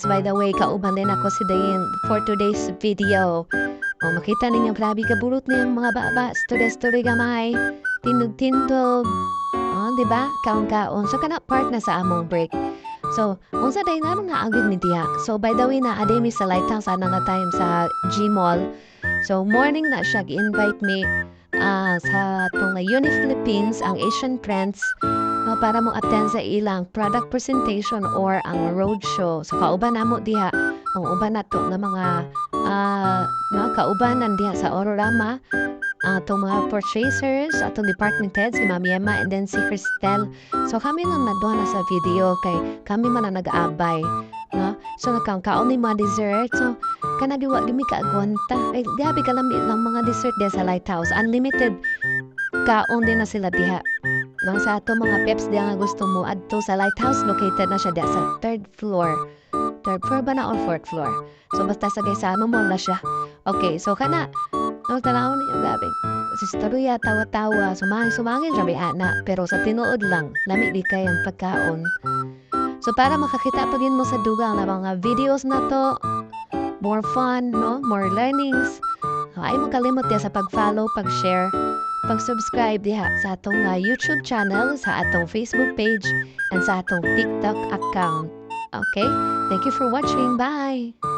guys, by the way, kauban din ako si Dayan for today's video. O, makita ninyo, grabe kabulot niyang mga baba, story gamay, tindog-tindog. O, diba? Kaon-kaon. So, kana part na sa among break. So, unsa day naman na agad ni diha. So, by the way, na aday mi sa Lighthouse, ana nga time sa G-Mall. So, morning na siya, invite me sa itong Uni Philippines, ang Asian Friends, no, para mo attend sa ilang product presentation or ang roadshow. So, kauban na mo diha, ang uban na to nga mga no, kaubanan diha sa Ororama, itong mga purchasers, atong department head, si Mami Emma, and then si Cristel. So, kami lang naduha na sa video, kay kami man na nag-aabay. No? So, nagkangkaon ni mga dessert. So, kanadiwa, gimi ka agwanta. Ay, gabi ka lang mga dessert diha sa Lighthouse. Unlimited kaon din na sila diha. No? Sa ato mga peps diha nga gusto mo, adto sa Lighthouse, located na siya diha sa 3rd floor. 3rd floor ba na or 4th floor? So, basta sa Gaisano Mall na siya. Okay, so kana, no, talawon niyo gabi. Si storya, tawa-tawa, sumangin rabi ana, pero sa tinuod lang, lami di kay ang pagkaon. So, para makakita pa din mo sa dugang na mga videos na to, more fun, no? More learnings. So, ay mo kalimot diya sa pag-follow, pag-share, pag-subscribe diha sa atong YouTube channel, sa atong Facebook page, and sa atong TikTok account. Okay? Thank you for watching. Bye!